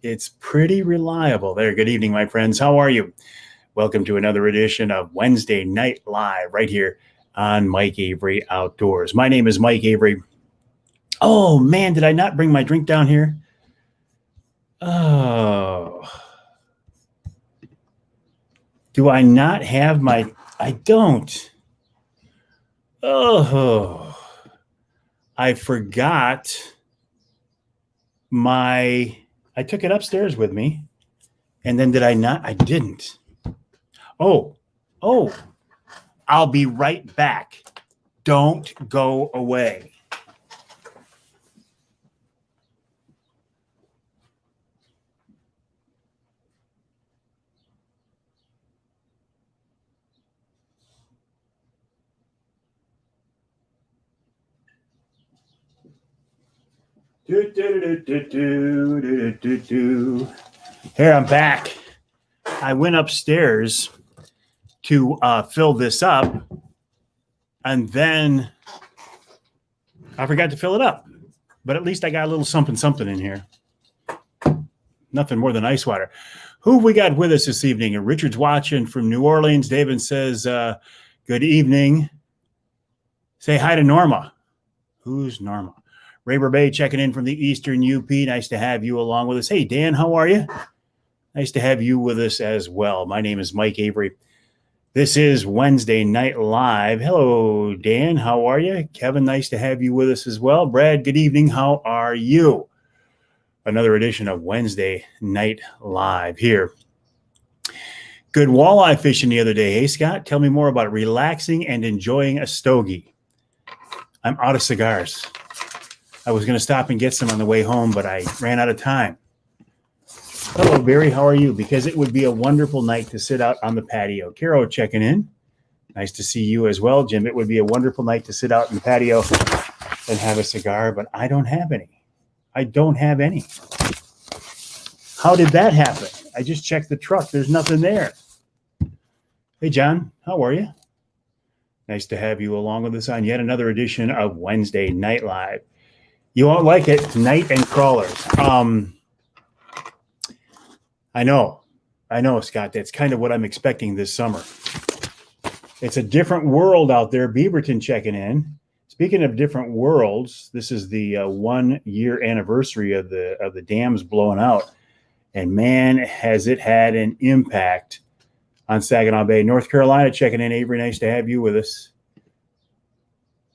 It's pretty reliable there. Good evening, my friends. How are you? Welcome to another edition of Wednesday Night Live right here on Mike Avery Outdoors. My name is Mike Avery. Oh, man, did I not bring my drink down here? Oh. Do I not have my... I don't. Oh. I forgot my... I took it upstairs with me. And then did I not? I didn't. Oh. I'll be right back. Don't go away. Here, I'm back. I went upstairs to fill this up, and then I forgot to fill it up. But at least I got a little something in here. Nothing more than ice water. Who have we got with us this evening? Richard's watching from New Orleans. David says, good evening. Say hi to Norma. Who's Norma? Raber Bay checking in from the Eastern UP. Nice to have you along with us. Hey, Dan, how are you? Nice to have you with us as well. My name is Mike Avery. This is Wednesday Night Live. Hello, Dan. How are you? Kevin, nice to have you with us as well. Brad, good evening. How are you? Another edition of Wednesday Night Live here. Good walleye fishing the other day. Hey, Scott, tell me more about relaxing and enjoying a stogie. I'm out of cigars. I was going to stop and get some on the way home, but I ran out of time. Hello, Barry. How are you? Because it would be a wonderful night to sit out on the patio. Caro checking in. Nice to see you as well, Jim. It would be a wonderful night to sit out in the patio and have a cigar, but I don't have any. I don't have any. How did that happen? I just checked the truck. There's nothing there. Hey, John. How are you? Nice to have you along with us on yet another edition of Wednesday Night Live. You won't like it, night and crawlers. I know, Scott. That's kind of what I'm expecting this summer. It's a different world out there. Beaverton checking in. Speaking of different worlds, this is the 1 year anniversary of the dams blowing out, and man, has it had an impact on Saginaw Bay. North Carolina checking in. Avery, nice to have you with us.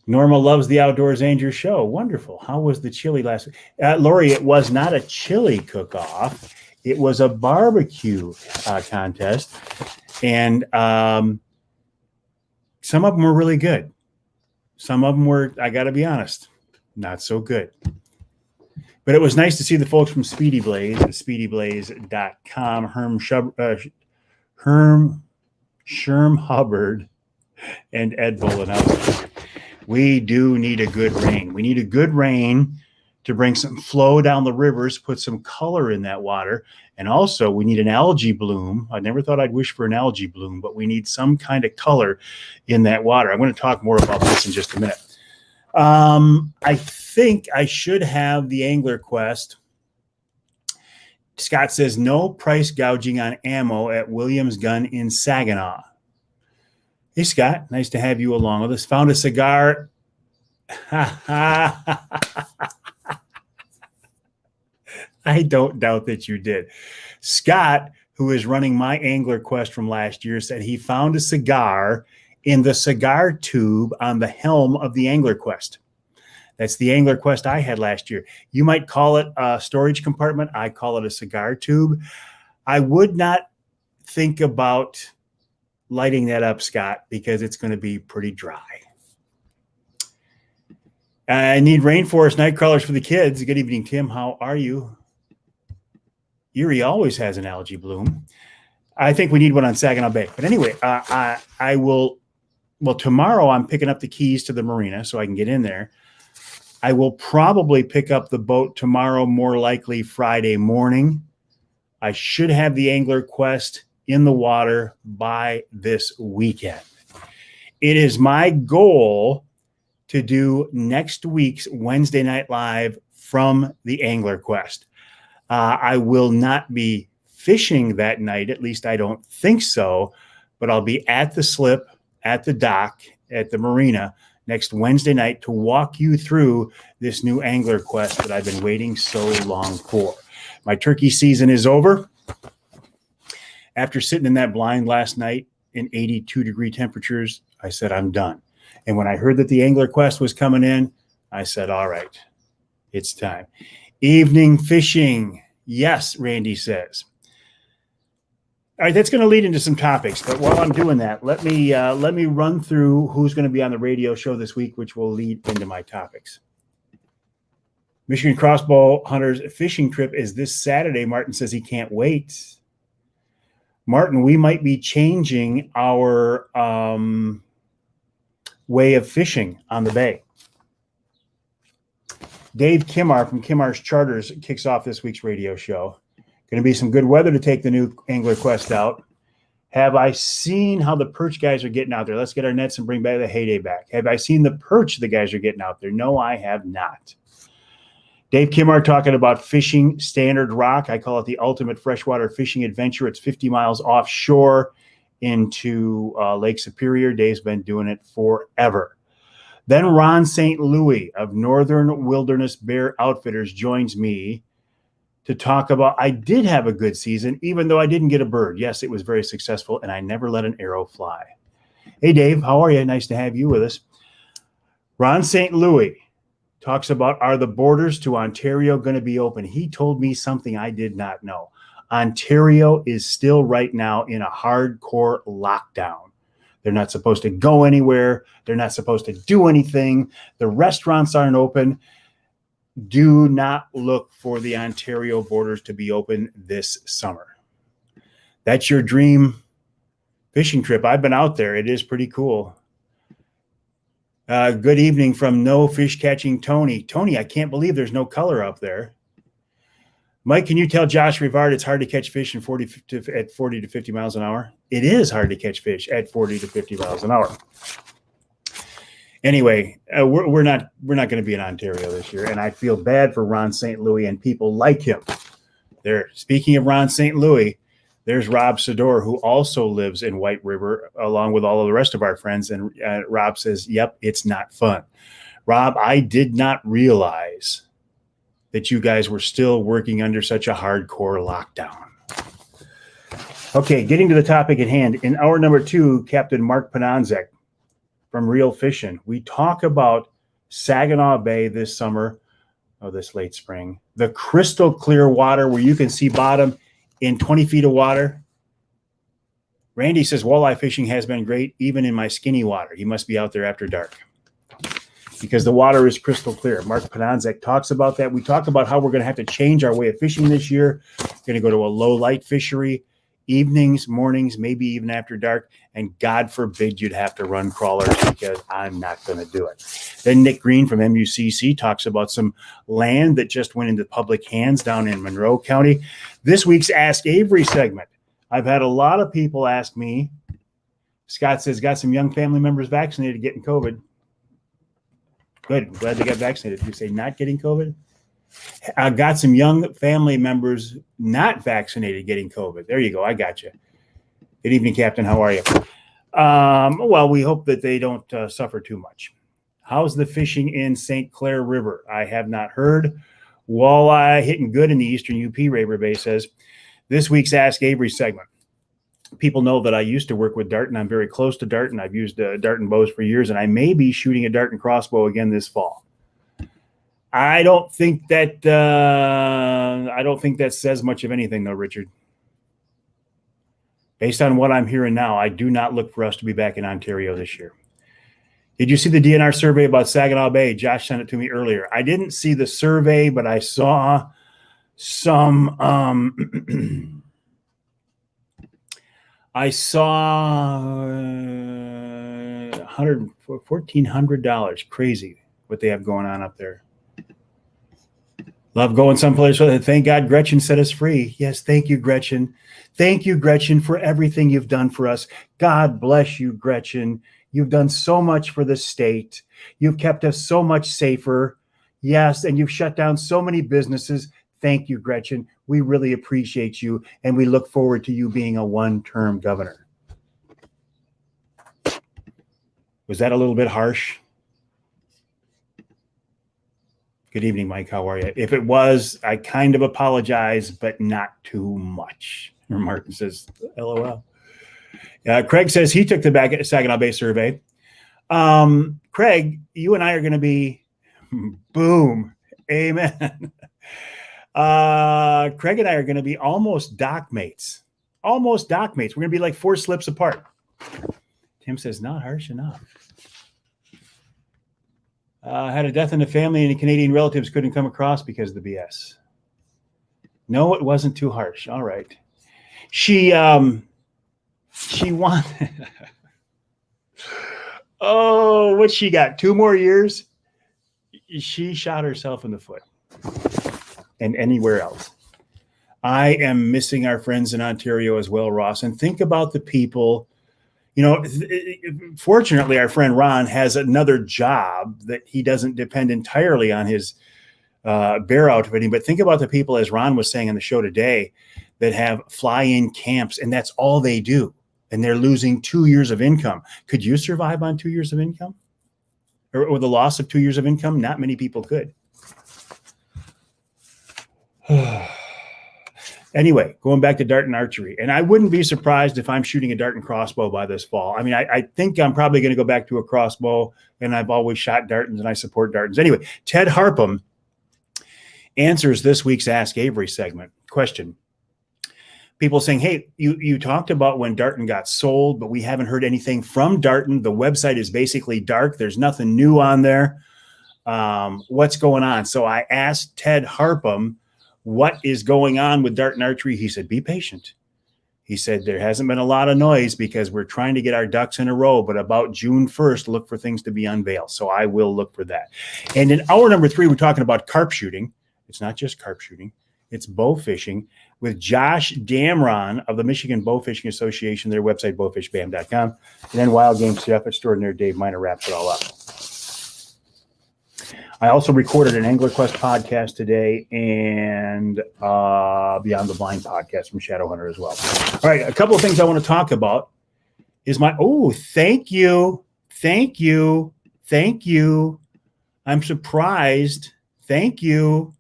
Norma loves the Outdoors Angels show. Wonderful. How was the chili last week? Lori, it was not a chili cook-off. It was a barbecue contest. And some of them were really good. Some of them were, I got to be honest, not so good. But it was nice to see the folks from Speedy Blaze at speedyblaze.com, Sherm Hubbard and Ed Bolanowski. We do need a good rain. We need a good rain to bring some flow down the rivers, put some color in that water. And also we need an algae bloom. I never thought I'd wish for an algae bloom, but we need some kind of color in that water. I'm going to talk more about this in just a minute. I think I should have the Angler Quest. Scott says no price gouging on ammo at Williams Gun in Saginaw. Hey, Scott, nice to have you along with us. Found a cigar. I don't doubt that you did. Scott, who is running my Angler Quest from last year, said he found a cigar in the cigar tube on the helm of the Angler Quest. That's the Angler Quest I had last year. You might call it a storage compartment. I call it a cigar tube. I would not think about lighting that up, Scott, because it's going to be pretty dry. I need rainforest night crawlers for the kids. Good evening, Tim. How are you? Erie always has an algae bloom. I think we need one on Saginaw Bay. But anyway, I will. Well, tomorrow I'm picking up the keys to the marina so I can get in there. I will probably pick up the boat tomorrow, more likely Friday morning. I should have the Angler Quest in the water by this weekend. It is my goal to do next week's Wednesday Night Live from the Angler Quest. I will not be fishing that night. At least I don't think so. But I'll be at the slip, at the dock, at the marina next Wednesday night to walk you through this new angler quest that I've been waiting so long for. My turkey season is over. After sitting in that blind last night in 82-degree temperatures, I said, I'm done. And when I heard that the angler quest was coming in, I said, all right, it's time. Evening fishing. Yes, Randy says. All right, that's going to lead into some topics. But while I'm doing that, let me run through who's going to be on the radio show this week, which will lead into my topics. Michigan Crossbow Hunters fishing trip is this Saturday. Martin says he can't wait. Martin, we might be changing our way of fishing on the bay. Dave Kimar from Kimar's Charters kicks off this week's radio show. Going to be some good weather to take the new Angler Quest out. Have I seen how the perch guys are getting out there? Let's get our nets and bring back the heyday back. Have I seen the perch the guys are getting out there? No, I have not. Dave Kimar talking about fishing Standard Rock. I call it the ultimate freshwater fishing adventure. It's 50 miles offshore into Lake Superior. Dave's been doing it forever. Then Ron St. Louis of Northern Wilderness Bear Outfitters joins me to talk about, I did have a good season, even though I didn't get a bird. Yes, it was very successful, and I never let an arrow fly. Hey, Dave, how are you? Nice to have you with us. Ron St. Louis talks about, are the borders to Ontario going to be open? He told me something I did not know. Ontario is still right now in a hardcore lockdown. They're not supposed to go anywhere. They're not supposed to do anything. The restaurants aren't open. Do not look for the Ontario borders to be open this summer. That's your dream fishing trip. I've been out there. It is pretty cool. Good evening from No Fish Catching Tony. Tony, I can't believe there's no color up there. Mike, can you tell Josh Rivard it's hard to catch fish at 40 to 50 miles an hour? It is hard to catch fish at 40 to 50 miles an hour. Anyway, we're not going to be in Ontario this year, and I feel bad for Ron St. Louis and people like him. Speaking of Ron St. Louis, there's Rob Sador, who also lives in White River, along with all of the rest of our friends. And Rob says, yep, it's not fun. Rob, I did not realize that you guys were still working under such a hardcore lockdown. Okay, getting to the topic at hand. In hour number 2, Captain Mark Pananzek from Real Fishing. We talk about Saginaw Bay this summer, this late spring. The crystal clear water where you can see bottom in 20 feet of water. Randy says walleye fishing has been great, even in my skinny water. He must be out there after dark because the water is crystal clear. Mark Pananzek talks about that. We talk about how we're going to have to change our way of fishing this year. We're going to go to a low light fishery, evenings, mornings, maybe even after dark. And God forbid you'd have to run crawlers because I'm not going to do it. Then Nick Green from MUCC talks about some land that just went into public hands down in Monroe County. This week's Ask Avery segment. I've had a lot of people ask me, Scott says, got some young family members vaccinated getting COVID. Good. Glad they got vaccinated. You say not getting COVID? I got some young family members not vaccinated getting COVID. There you go. I got you. Good evening, Captain. How are you? Well, we hope that they don't suffer too much. How's the fishing in St. Clair River? I have not heard. Walleye hitting good in the eastern UP, Raver Bay says. This week's Ask Avery segment. People know that I used to work with Darton. I'm very close to Darton. I've used Darton bows for years, and I may be shooting a Darton crossbow again this fall. I don't think that says much of anything, though, Richard. Based on what I'm hearing now, I do not look for us to be back in Ontario this year. Did you see the DNR survey about Saginaw Bay? Josh sent it to me earlier. I didn't see the survey, but I saw some $1,400. Crazy what they have going on up there. Love going someplace with it. Thank God Gretchen set us free. Yes, thank you, Gretchen. Thank you, Gretchen, for everything you've done for us. God bless you, Gretchen. You've done so much for the state. You've kept us so much safer. Yes, and you've shut down so many businesses. Thank you, Gretchen. We really appreciate you, and we look forward to you being a one-term governor. Was that a little bit harsh? Good evening, Mike. How are you? If it was, I kind of apologize, but not too much. Martin says, LOL. Craig says he took the Saginaw Bay survey. Craig, you and I are going to be, boom, amen. Craig and I are going to be almost dock mates. Almost dock mates. We're going to be like 4 slips apart. Tim says, not harsh enough. Had a death in the family and the Canadian relatives couldn't come across because of the BS. No, it wasn't too harsh. All right. She wanted, oh, what she got? 2 more years? She shot herself in the foot and anywhere else. I am missing our friends in Ontario as well, Ross. And think about the people, you know, fortunately, our friend Ron has another job that he doesn't depend entirely on his bear outfitting. But think about the people, as Ron was saying on the show today, that have fly-in camps, and that's all they do. And they're losing 2 years of income. Could you survive on 2 years of income? Or the loss of 2 years of income? Not many people could. Anyway, going back to dart and archery. And I wouldn't be surprised if I'm shooting a dart and crossbow by this fall. I mean, I think I'm probably going to go back to a crossbow, and I've always shot dartons, and I support dartons. Anyway, Ted Harpham answers this week's Ask Avery segment. Question. People saying, hey, you talked about when Darton got sold, but we haven't heard anything from Darton. The website is basically dark. There's nothing new on there. What's going on? So I asked Ted Harpham what is going on with Darton Archery. He said, be patient. He said, there hasn't been a lot of noise because we're trying to get our ducks in a row, but about June 1st, look for things to be unveiled. So I will look for that. And in hour number 3, we're talking about carp shooting. It's not just carp shooting. It's bow fishing with Josh Damron of the Michigan Bow Fishing Association, their website, bowfishbam.com. And then Wild Game Chef Extraordinaire Dave Miner wraps it all up. I also recorded an Angler Quest podcast today and Beyond the Blind podcast from Shadowhunter as well. All right, a couple of things I want to talk about is thank you. Thank you. Thank you. I'm surprised. Thank you.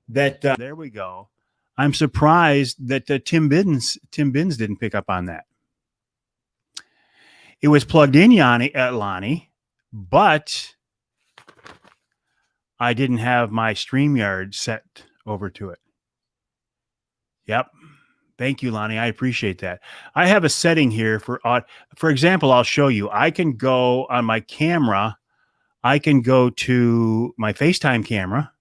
That there we go. I'm surprised that Tim Binns didn't pick up on that. It was plugged in, Lonnie, but I didn't have my StreamYard set over to it. Yep. Thank you, Lonnie. I appreciate that. I have a setting here for example, I'll show you. I can go on my camera. I can go to my FaceTime camera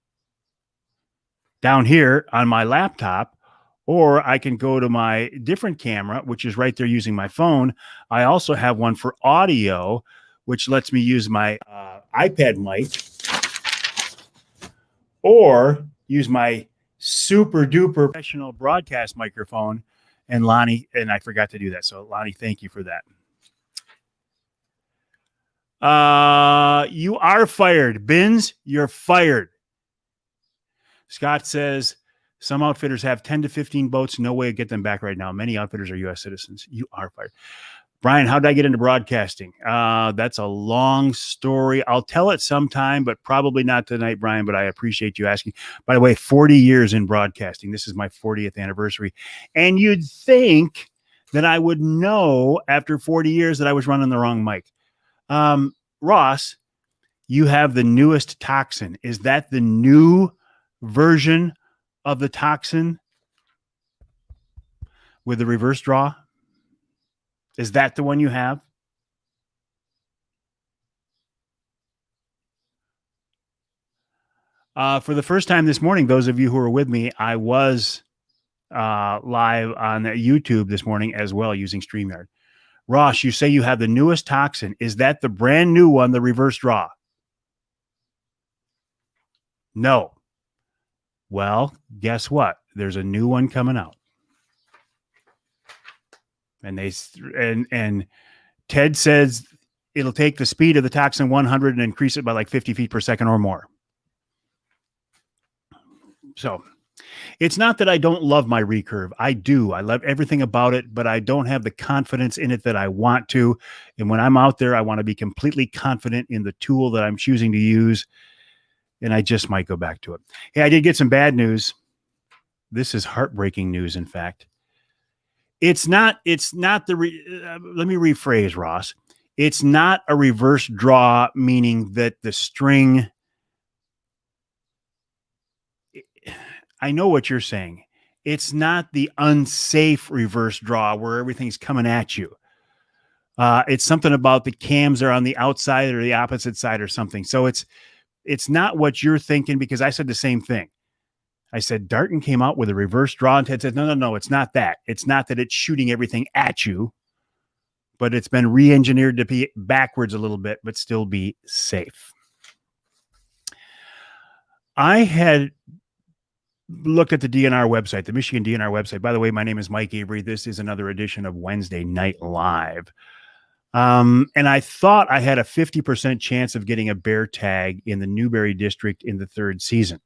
down here on my laptop, or I can go to my different camera, which is right there using my phone. I also have one for audio, which lets me use my iPad mic or use my super duper professional broadcast microphone. And Lonnie, and I forgot to do that. So Lonnie, thank you for that. You are fired. Binns, you're fired. Scott says, some outfitters have 10 to 15 boats. No way to get them back right now. Many outfitters are U.S. citizens. You are fired. Brian, how did I get into broadcasting? That's a long story. I'll tell it sometime, but probably not tonight, Brian, but I appreciate you asking. By the way, 40 years in broadcasting. This is my 40th anniversary. And you'd think that I would know after 40 years that I was running the wrong mic. Ross, you have the newest Toxin. Is that the new version of the Toxin with the reverse draw? Is that the one you have? For the first time this morning, those of you who are with me, I was live on YouTube this morning as well using StreamYard. Ross, you say you have the newest Toxin. Is that the brand new one, the reverse draw? No. Well, guess what? There's a new one coming out. And Ted says it'll take the speed of the Toxin 100 and increase it by like 50 feet per second or more. So It's not that I don't love my recurve. I do. I love everything about it, but I don't have the confidence in it that I want to. And when I'm out there, I want to be completely confident in the tool that I'm choosing to use. And I just might go back to it. Hey, I did get some bad news. This is heartbreaking news, in fact. Let me rephrase, Ross. It's not a reverse draw, meaning that the string, I know what you're saying. It's not the unsafe reverse draw where everything's coming at you. It's something about the cams are on the outside or the opposite side or something. So it's not what you're thinking, because I said the same thing. I said, Darton came out with a reverse draw, and Ted said, no, it's not that. It's not that it's shooting everything at you, but it's been re-engineered to be backwards a little bit, but still be safe. I had looked at the DNR website, the Michigan DNR website. By the way, my name is Mike Avery. This is another edition of Wednesday Night Live. And I thought I had a 50% chance of getting a bear tag in the Newberry district in the third season.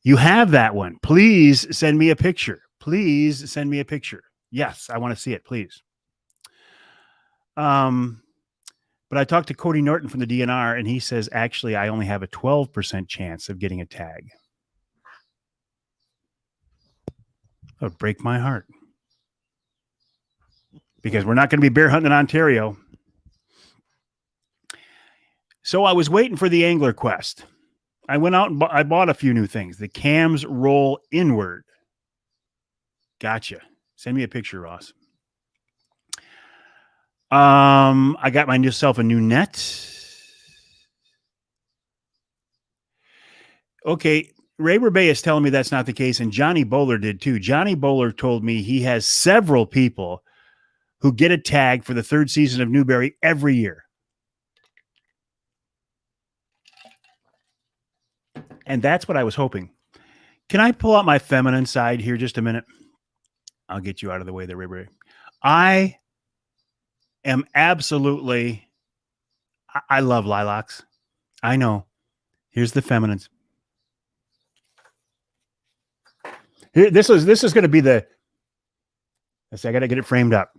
You have that one. Please send me a picture. Please send me a picture. Yes, I want to see it, please. But I talked to Cody Norton from the DNR, and he says, actually, I only have a 12% chance of getting a tag. That would break my heart, because we're not going to be bear hunting in Ontario. So I was waiting for the Angler Quest. I went out and I bought a few new things. The cams roll inward. Gotcha. Send me a picture, Ross. I got myself a new net. Okay. Ray Rebay is telling me that's not the case, and Johnny Bowler did too. Johnny Bowler told me he has several people who get a tag for the third season of Newberry every year. And that's what I was hoping. Can I pull out my feminine side here just a minute? I'll get you out of the way there, Ray Ray. I am absolutely, I love lilacs. I know. Here's the feminines. Here, this is going to be the, let's see, I got to get it framed up.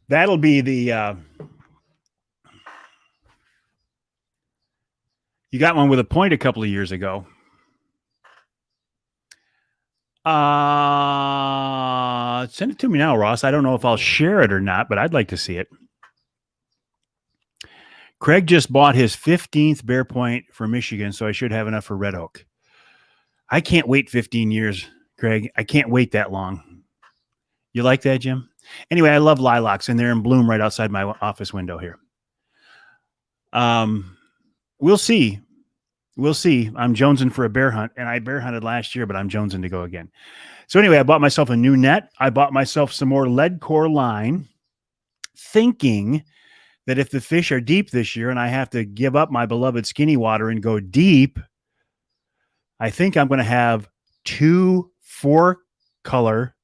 That'll be the, you got one with a point a couple of years ago. Send it to me now, Ross. I don't know if I'll share it or not, but I'd like to see it. Craig just bought his 15th bear point for Michigan, so I should have enough for Red Oak. I can't wait 15 years, Craig. I can't wait that long. You like that, Jim? Anyway, I love lilacs, and they're in bloom right outside my office window here. We'll see. We'll see. I'm jonesing for a bear hunt, and I bear hunted last year, but I'm jonesing to go again. So anyway, I bought myself a new net. I bought myself some more lead core line, thinking that if the fish are deep this year and I have to give up my beloved skinny water and go deep, I think I'm going to have 2 4-color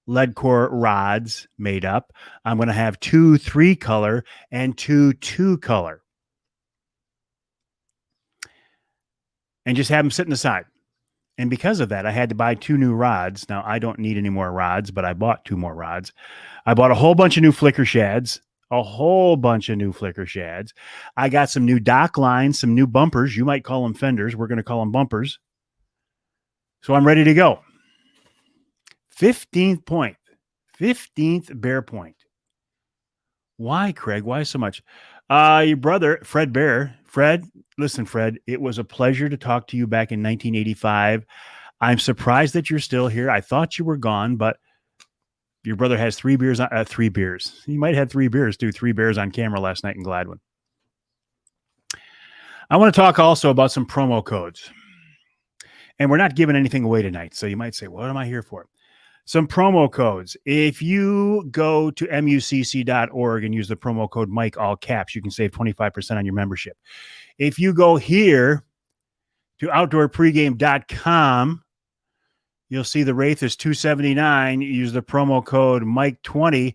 lead core rods made up. I'm going to have 2 3-color and 2 2-color. And just have them sitting aside. And because of that, I had to buy 2 new rods. Now, I don't need any more rods, but I bought 2 more rods. I bought a whole bunch of new flicker shads. I got some new dock lines, some new bumpers. You might call them fenders. We're going to call them bumpers. So I'm ready to go. 15th point. 15th bear point. Why, Craig? Why so much? Your brother, Fred Bear. Fred, listen, Fred, it was a pleasure to talk to you back in 1985. I'm surprised that you're still here. I thought you were gone, but your brother has 3 beers. 3 beers. He might have 3 beers, too. 3 bears on camera last night in Gladwin. I want to talk also about some promo codes. And we're not giving anything away tonight. So you might say, what am I here for? Some promo codes. If you go to mucc.org and use the promo code Mike, all caps, you can save 25% on your membership. If you go here to outdoorpregame.com, you'll see the Wraith is $279. You use the promo code Mike20,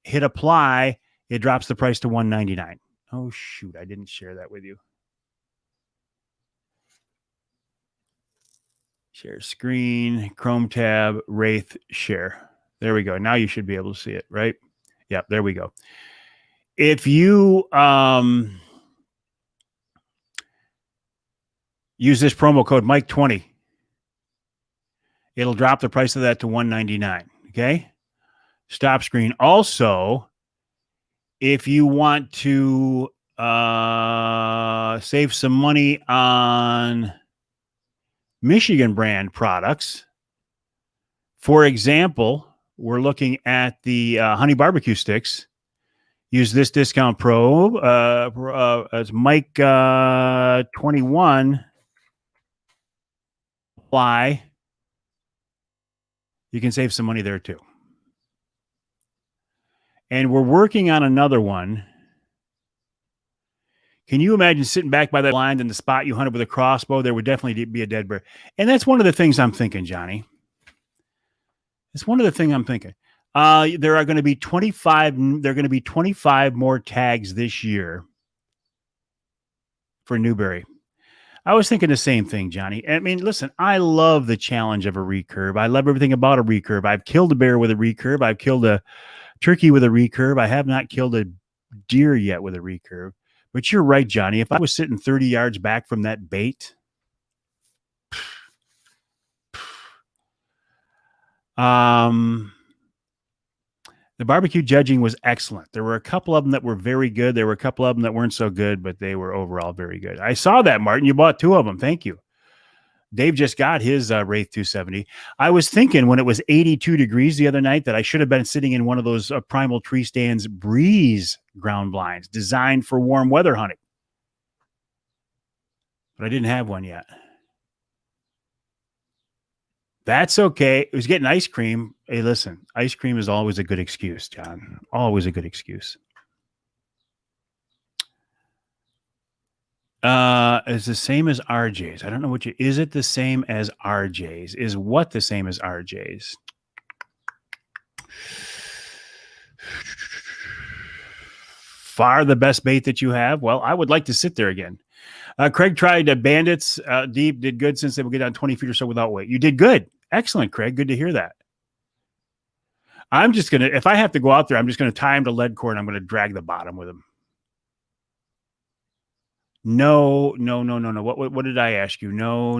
hit apply. It drops the price to 199. Oh, shoot. I didn't share that with you. Share screen, Chrome tab, Wraith share. There we go. Now you should be able to see it, right? Yep, there we go. If you use this promo code Mike20, it'll drop the price of that to $199. Okay. Stop screen. Also, if you want to save some money on Michigan brand products, for example, we're looking at the honey barbecue sticks. Use this discount probe as Mike 21. Apply. You can save some money there too. And we're working on another one. Can you imagine sitting back by that blind in the spot you hunted with a crossbow? There would definitely be a dead bird. And that's one of the things I'm thinking, Johnny. It's one of the things I'm thinking. There are going to be 25. There are going to be 25 more tags this year for Newberry. I was thinking the same thing, Johnny. I mean, listen, I love the challenge of a recurve. I love everything about a recurve. I've killed a bear with a recurve. I've killed a turkey with a recurve. I have not killed a deer yet with a recurve. But you're right, Johnny. If I was sitting 30 yards back from that bait, the barbecue judging was excellent. There were a couple of them that were very good. There were a couple of them that weren't so good, but they were overall very good. I saw that, Martin. You bought 2 of them. Thank you. Dave just got his Wraith 270. I was thinking when it was 82 degrees the other night that I should have been sitting in one of those Primal Tree Stands breeze ground blinds designed for warm weather hunting. But I didn't have one yet. That's okay. It was getting ice cream. Hey, listen, ice cream is always a good excuse, John. Always a good excuse. Is the same as RJ's. I don't know is it the same as RJ's? Is what the same as RJ's? Far the best bait that you have? Well, I would like to sit there again. Craig tried bandits deep, did good since they would get down 20 feet or so without weight. You did good. Excellent, Craig. Good to hear that. I'm just going to, if I have to go out there, I'm just going to tie him to lead core and I'm going to drag the bottom with him. No. What did I ask you? No.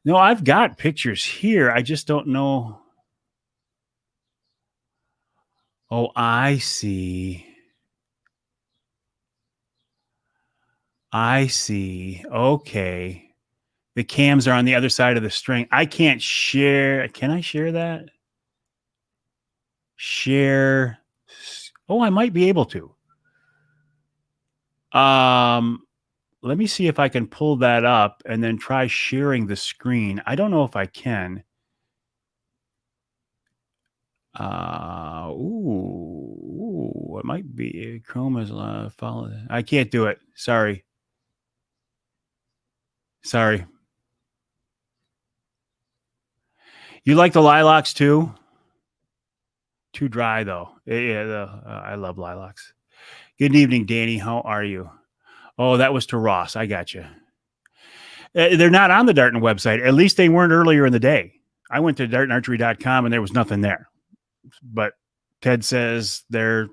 No, I've got pictures here. I just don't know. Oh, I see. Okay. The cams are on the other side of the string. I can't share. Can I share that? Share. Oh, I might be able to. Let me see if I can pull that up and then try sharing the screen. I don't know if I can. It might be Chrome is follow. I can't do it. Sorry. You like the lilacs too? Too dry though. Yeah, I love lilacs. Good evening, Danny. How are you? Oh, that was to Ross. I got you. They're not on the Darton website. At least they weren't earlier in the day. I went to dartonarchery.com and there was nothing there. But Ted says they're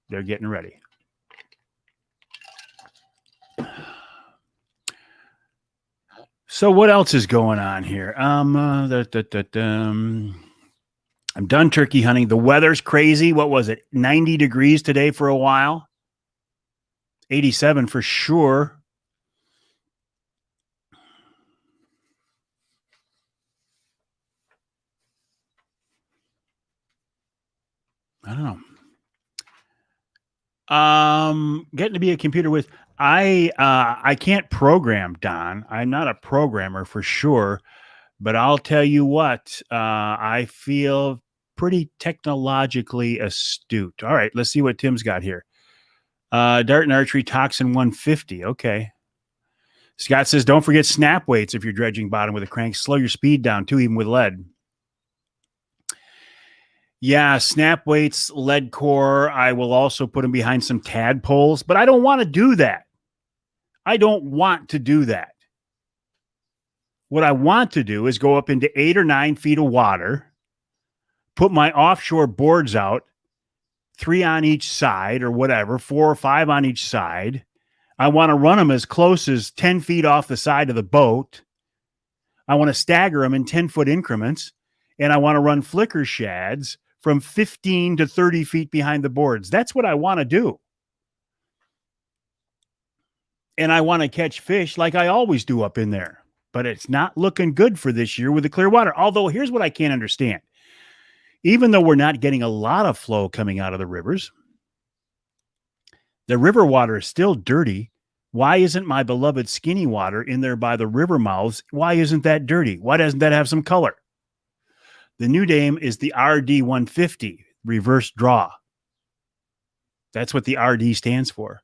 getting ready. So what else is going on here? I'm done turkey hunting. The weather's crazy. What was it? 90 degrees today for a while. 87 for sure. I don't know. Getting to be a computer with I can't program, Don. I'm not a programmer for sure, but I'll tell you what, I feel pretty technologically astute. All right, let's see what Tim's got here. Darton Archery Toxin 150. Okay. Scott says, don't forget snap weights if you're dredging bottom with a crank. Slow your speed down too, even with lead. Yeah, snap weights, lead core. I will also put them behind some tadpoles, but I don't want to do that. What I want to do is go up into 8 or 9 feet of water, put my offshore boards out, 3 on each side or whatever, 4 or 5 on each side. I want to run them as close as 10 feet off the side of the boat. I want to stagger them in 10-foot increments, and I want to run flicker shads from 15 to 30 feet behind the boards. That's what I want to do. And I want to catch fish like I always do up in there. But it's not looking good for this year with the clear water. Although here's what I can't understand. Even though we're not getting a lot of flow coming out of the rivers, the river water is still dirty. Why isn't my beloved skinny water in there by the river mouths? Why isn't that dirty? Why doesn't that have some color? The new name is the RD 150, reverse draw. That's what the RD stands for.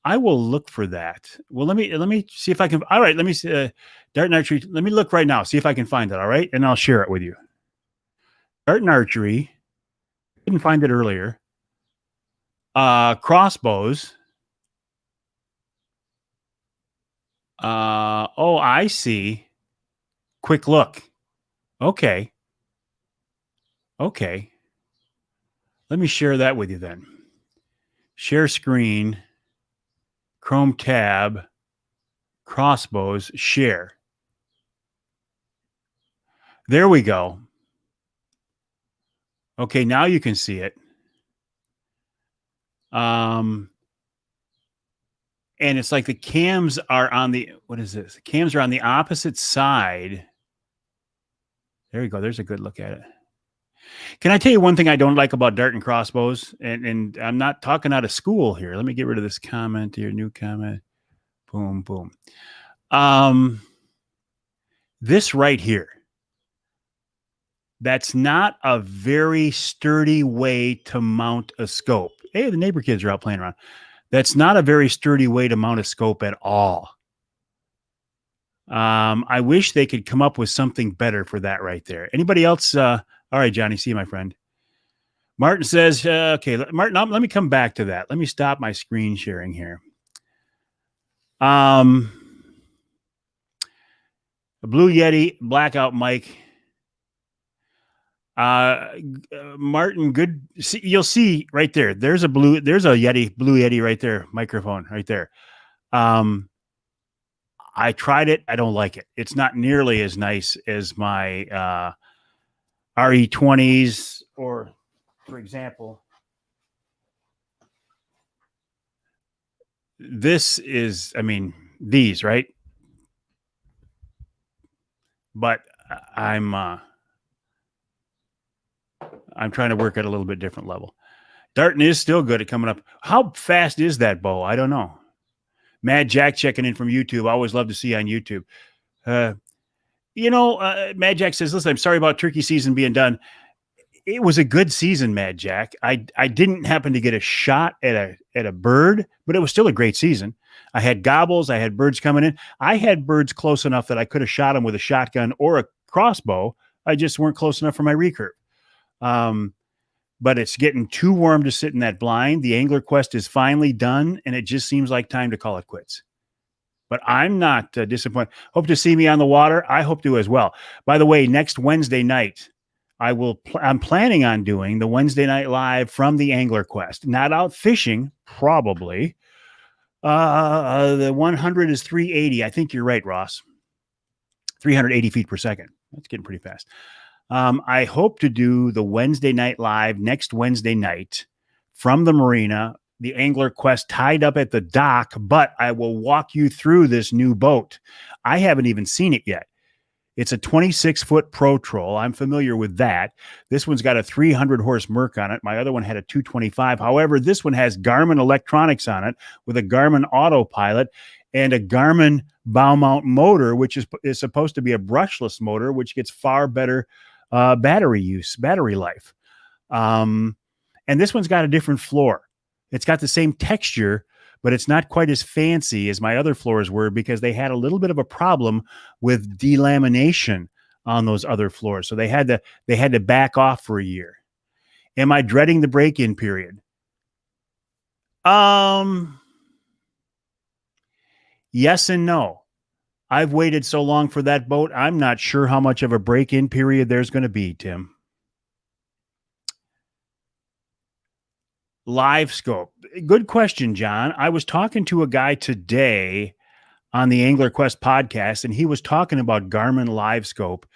I will look for that. Well, let me see if I can. All right, let me see. Dart and Archery. Let me look right now, see if I can find it. All right, and I'll share it with you. Dart and Archery. Didn't find it earlier. Crossbows. Oh, I see. Quick look. Okay. Let me share that with you then. Share screen. Chrome tab, crossbows, share. There we go. Okay, now you can see it. And it's like the cams are on the, what is this? The cams are on the opposite side. There you go. There's a good look at it. Can I tell you one thing I don't like about dart and crossbows? And I'm not talking out of school here. Let me get rid of this comment here. New comment. Boom, boom. This right here. That's not a very sturdy way to mount a scope. Hey, the neighbor kids are out playing around. That's not a very sturdy way to mount a scope at all. I wish they could come up with something better for that right there. Anybody else? All right, Johnny, see you, my friend. Martin says, okay, Martin, let me come back to that. Let me stop my screen sharing here. A Blue Yeti, blackout mic. Martin, good. See, you'll see right there. There's a blue Yeti right there. Microphone right there. I tried it. I don't like it. It's not nearly as nice as my RE20s, or for example, this is, I mean, these, right? But I'm trying to work at a little bit different level. Darton is still good at coming up. How fast is that bow? I don't know. Mad Jack checking in from YouTube. I always love to see on YouTube. Mad Jack says, listen, I'm sorry about turkey season being done. It was a good season, Mad Jack. I didn't happen to get a shot at a bird, but it was still a great season. I had gobbles. I had birds coming in. I had birds close enough that I could have shot them with a shotgun or a crossbow. I just weren't close enough for my recurve. But it's getting too warm to sit in that blind. The angler quest is finally done, and it just seems like time to call it quits. But I'm not disappointed. Hope to see me on the water. I hope to as well. By the way, next Wednesday night, I'm planning on doing the Wednesday night live from the Angler Quest. Not out fishing, probably. The 100 is 380. I think you're right, Ross. 380 feet per second. That's getting pretty fast. I hope to do the Wednesday night live next Wednesday night from the marina, the Angler Quest tied up at the dock, but I will walk you through this new boat. I haven't even seen it yet. It's a 26-foot Pro Troll. I'm familiar with that. This one's got a 300-horse Merc on it. My other one had a 225. However, this one has Garmin electronics on it with a Garmin autopilot and a Garmin bow mount motor, which is supposed to be a brushless motor, which gets far better battery life. And this one's got a different floor. It's got the same texture, but it's not quite as fancy as my other floors were because they had a little bit of a problem with delamination on those other floors. So they had to back off for a year. Am I dreading the break-in period? Yes and no. I've waited so long for that boat. I'm not sure how much of a break-in period there's going to be, Tim. Live scope. Good question, John. I was talking to a guy today on the Angler Quest podcast, and he was talking about Garmin Live Scope.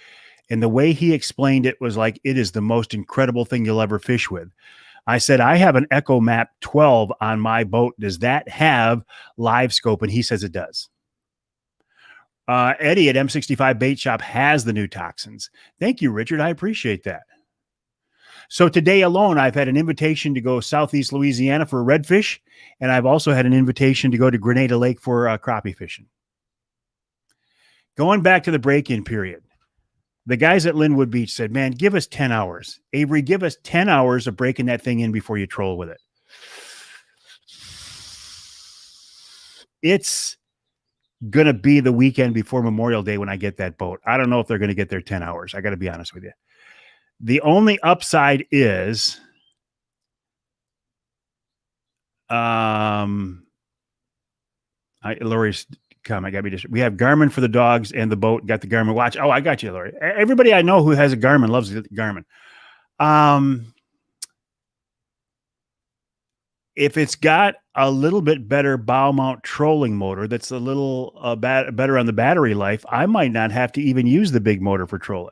And the way he explained it was like, it is the most incredible thing you'll ever fish with. I said, I have an Echo Map 12 on my boat. Does that have live scope? And he says it does. Eddie at M65 Bait Shop has the new toxins. Thank you, Richard. I appreciate that. So today alone, I've had an invitation to go Southeast Louisiana for redfish, and I've also had an invitation to go to Grenada Lake for crappie fishing. Going back to the break-in period, the guys at Linwood Beach said, man, give us 10 hours. Avery, give us 10 hours of breaking that thing in before you troll with it. It's going to be the weekend before Memorial Day when I get that boat. I don't know if they're going to get their 10 hours. I got to be honest with you. The only upside is Lori's comment got me just. We have Garmin for the dogs and the boat. Got the Garmin watch. Oh, I got you, Lori. Everybody I know who has a Garmin loves the Garmin. If it's got a little bit better bow mount trolling motor that's a little better on the battery life, I might not have to even use the big motor for trolling.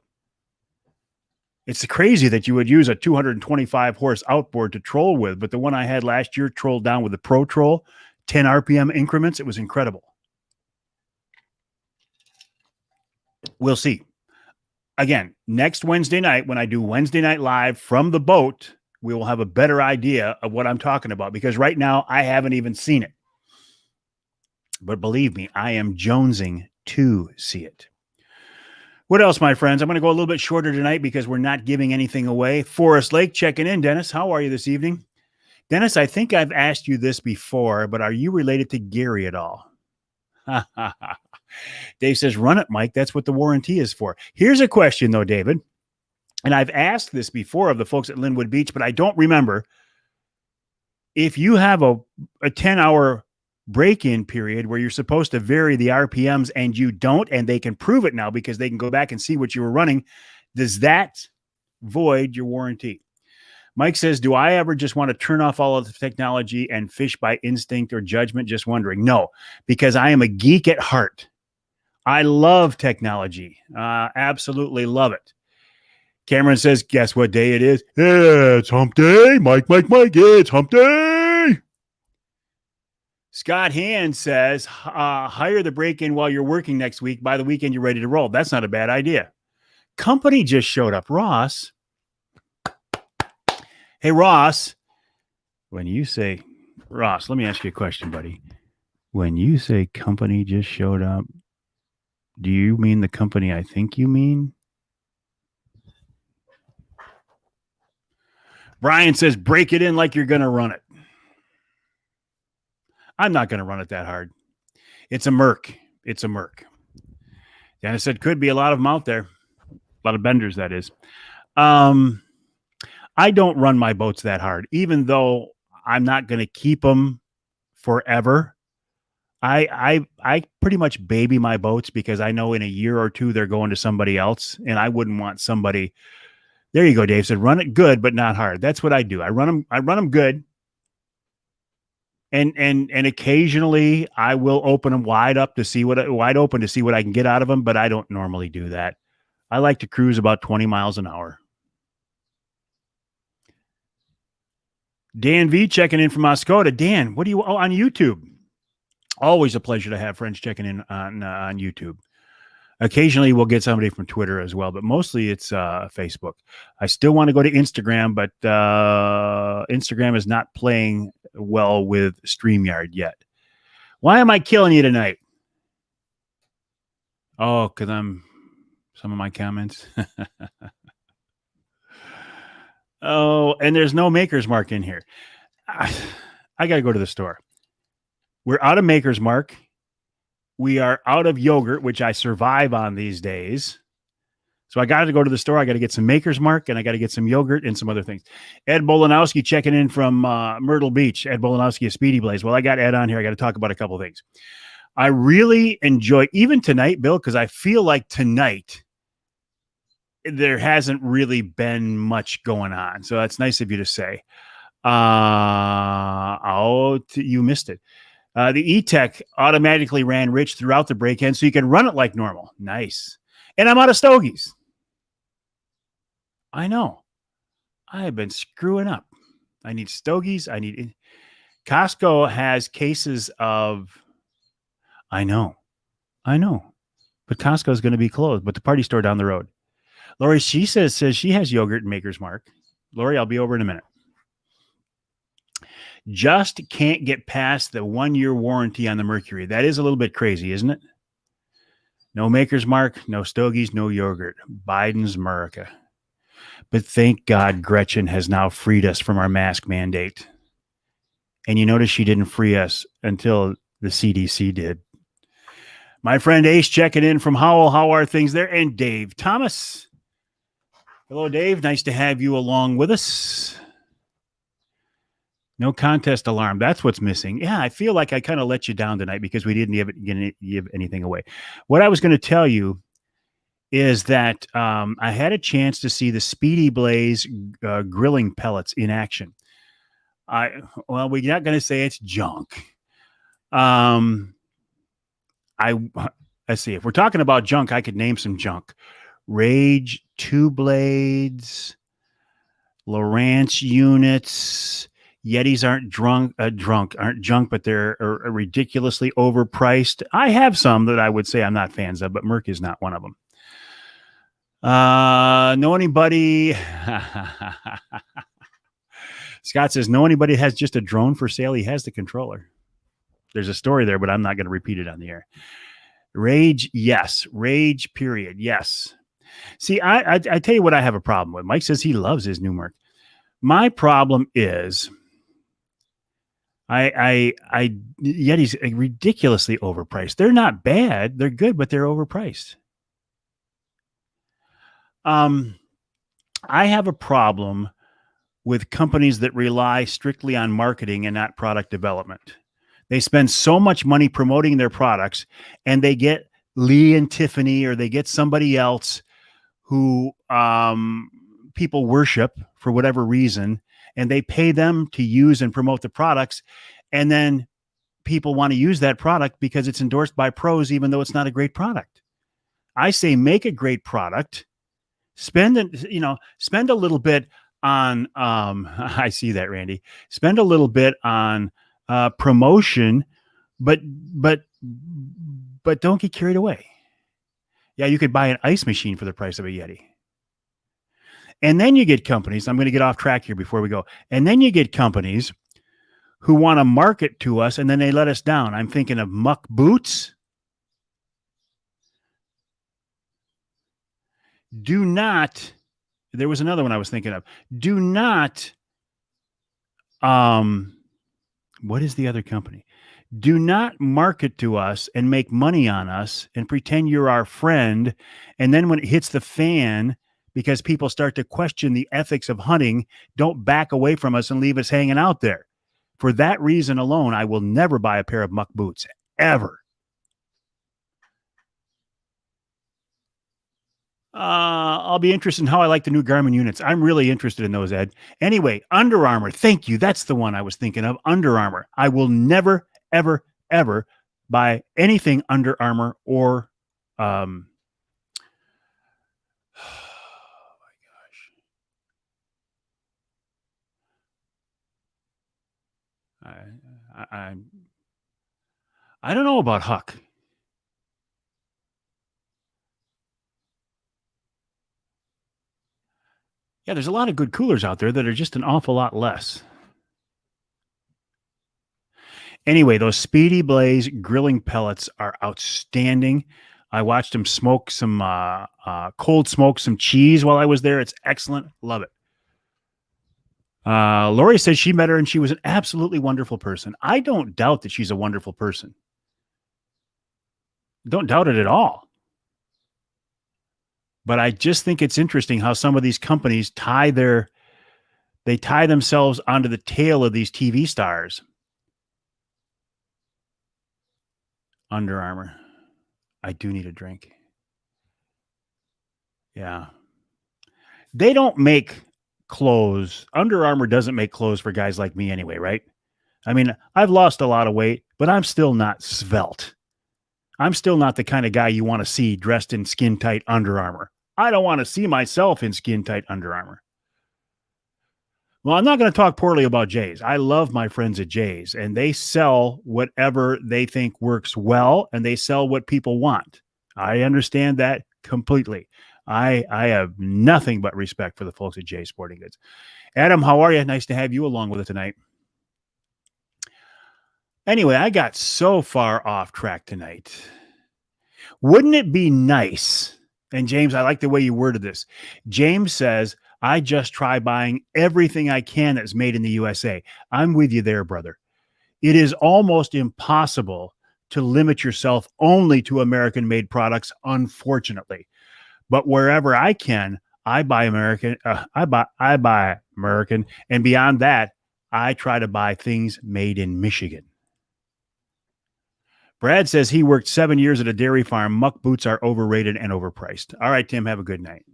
It's crazy that you would use a 225 horse outboard to troll with, but the one I had last year trolled down with the Pro Troll, 10 RPM increments. It was incredible. We'll see. Again, next Wednesday night, when I do Wednesday Night Live from the boat, we will have a better idea of what I'm talking about, because right now I haven't even seen it. But believe me, I am jonesing to see it. What else, my friends? I'm going to go a little bit shorter tonight because we're not giving anything away. Forest Lake checking in. Dennis, how are you this evening? Dennis, I think I've asked you this before, but are you related to Gary at all? Dave says, run it, Mike. That's what the warranty is for. Here's a question, though, David. And I've asked this before of the folks at Linwood Beach, but I don't remember. If you have a 10-hour break-in period where you're supposed to vary the RPMs and you don't, and they can prove it now because they can go back and see what you were running, does that void your warranty? Mike says, do I ever just want to turn off all of the technology and fish by instinct or judgment? Just wondering. No, because I am a geek at heart. I love technology. Absolutely love it. Cameron says, guess what day it is? Yeah, it's hump day. Mike, it's hump day. Scott Hand says, hire the break-in while you're working next week. By the weekend, you're ready to roll. That's not a bad idea. Company just showed up. Ross. Hey, Ross. When you say, Ross, let me ask you a question, buddy. When you say company just showed up, do you mean the company I think you mean? Brian says, break it in like you're going to run it. I'm not going to run it that hard. It's a Merc. It's a Merc. Dennis said, could be a lot of them out there. A lot of benders, that is. I don't run my boats that hard, even though I'm not going to keep them forever. I pretty much baby my boats because I know in a year or two they're going to somebody else, and I wouldn't want somebody. There you go, Dave said, run it good, but not hard. That's what I do. I run them good. And occasionally I will open them wide open to see what I can get out of them, but I don't normally do that. I like to cruise about 20 miles an hour. Dan V checking in from Oscoda. Dan, what do you on YouTube? Always a pleasure to have friends checking in on YouTube. Occasionally we'll get somebody from Twitter as well, but mostly it's Facebook. I still want to go to Instagram, but Instagram is not playing well with StreamYard yet. Why am I killing you tonight? Oh, because I'm some of my comments. Oh, and there's no Maker's Mark in here. I got to go to the store. We're out of Maker's Mark. We are out of yogurt, which I survive on these days. So I got to go to the store. I got to get some Maker's Mark, and I got to get some yogurt and some other things. Ed Bolanowski checking in from Myrtle Beach. Ed Bolanowski of Speedy Blaze. Well, I got Ed on here. I got to talk about a couple of things. I really enjoy even tonight, Bill, because I feel like tonight there hasn't really been much going on. So that's nice of you to say. You missed it. The E-Tech automatically ran rich throughout the break-in, so you can run it like normal. Nice. And I'm out of stogies. I know. I have been screwing up. I need stogies. Costco has cases of. I know. But Costco is going to be closed, but the party store down the road. Lori, she says she has yogurt in Maker's Mark. Lori, I'll be over in a minute. Just can't get past the 1-year warranty on the Mercury. That is a little bit crazy, isn't it? No Maker's Mark, no stogies, no yogurt. Biden's America. But thank God Gretchen has now freed us from our mask mandate. And you notice she didn't free us until the CDC did. My friend Ace checking in from Howell. How are things there? And Dave Thomas. Hello, Dave. Nice to have you along with us. No contest alarm. That's what's missing. Yeah, I feel like I kind of let you down tonight because we didn't give anything away. What I was going to tell you is that I had a chance to see the Speedy Blaze grilling pellets in action. We're not going to say it's junk. Let's see. If we're talking about junk, I could name some junk. Rage 2 blades, Lowrance units. Yetis aren't junk, but they're ridiculously overpriced. I have some that I would say I'm not fans of, but Merc is not one of them. Know anybody? Scott says, know anybody has just a drone for sale? He has the controller. There's a story there, but I'm not going to repeat it on the air. Rage, yes. Rage, period, yes. See, I tell you what I have a problem with. Mike says he loves his new Merc. My problem is Yeti's ridiculously overpriced. They're not bad. They're good, but they're overpriced. I have a problem with companies that rely strictly on marketing and not product development. They spend so much money promoting their products, and they get Lee and Tiffany, or they get somebody else who people worship for whatever reason, and they pay them to use and promote the products. And then people want to use that product because it's endorsed by pros, even though it's not a great product. I say, make a great product, spend a little bit on, I see that, Randy, spend a little bit on promotion, but don't get carried away. Yeah, you could buy an ice machine for the price of a Yeti. And then you get companies, I'm going to get off track here before we go. And then you get companies who want to market to us, and then they let us down. I'm thinking of Muck Boots. There was another one I was thinking of. What is the other company? Do not market to us and make money on us and pretend you're our friend. And then when it hits the fan, because people start to question the ethics of hunting, don't back away from us and leave us hanging out there. For that reason alone, I will never buy a pair of Muck Boots, ever. I'll be interested in how I like the new Garmin units. I'm really interested in those, Ed. Anyway, Under Armour. Thank you. That's the one I was thinking of. Under Armour. I will never, ever, ever buy anything Under Armour or oh my gosh. I don't know about Huck. Yeah, there's a lot of good coolers out there that are just an awful lot less. Anyway, those Speedy Blaze grilling pellets are outstanding. I watched him smoke some cold smoke some cheese while I was there. It's excellent. Love it. Lori says she met her and she was an absolutely wonderful person. I don't doubt that she's a wonderful person. Don't doubt it at all. But I just think it's interesting how some of these companies tie themselves onto the tail of these TV stars. Under Armour. I do need a drink. Yeah. They don't make clothes. Under Armour doesn't make clothes for guys like me anyway, right? I mean, I've lost a lot of weight, but I'm still not svelte. I'm still not the kind of guy you want to see dressed in skin tight Under Armour. I don't want to see myself in skin tight Under Armour. Well, I'm not going to talk poorly about Jay's. I love my friends at Jay's, and they sell whatever they think works well, and they sell what people want. I understand that completely. I have nothing but respect for the folks at Jay's Sporting Goods. Adam, how are you? Nice to have you along with us tonight. Anyway, I got so far off track tonight. Wouldn't it be nice? And James, I like the way you worded this. James says, I just try buying everything I can that's made in the USA. I'm with you there, brother. It is almost impossible to limit yourself only to American-made products, unfortunately. But wherever I can, I buy American. I buy American, and beyond that, I try to buy things made in Michigan. Brad says he worked 7 years at a dairy farm. Muck boots are overrated and overpriced. All right, Tim, have a good night.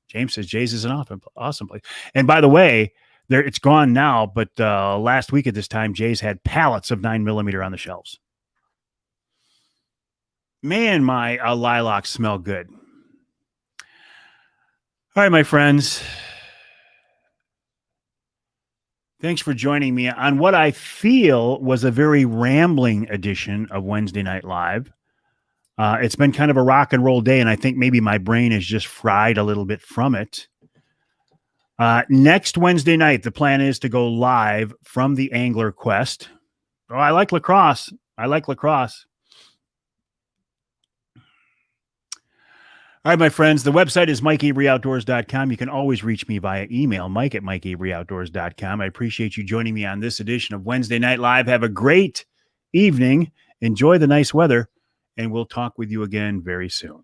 James says Jay's is an awesome place. And by the way, it's gone now, but last week at this time, Jay's had pallets of 9mm on the shelves. Man, my lilacs smell good. All right, my friends. Thanks for joining me on what I feel was a very rambling edition of Wednesday Night Live. It's been kind of a rock and roll day, and I think maybe my brain is just fried a little bit from it. Next Wednesday night, the plan is to go live from the Angler Quest. Oh, I like lacrosse. All right, my friends, the website is MikeAveryOutdoors.com. You can always reach me via email, Mike@MikeAveryOutdoors.com. I appreciate you joining me on this edition of Wednesday Night Live. Have a great evening. Enjoy the nice weather, and we'll talk with you again very soon.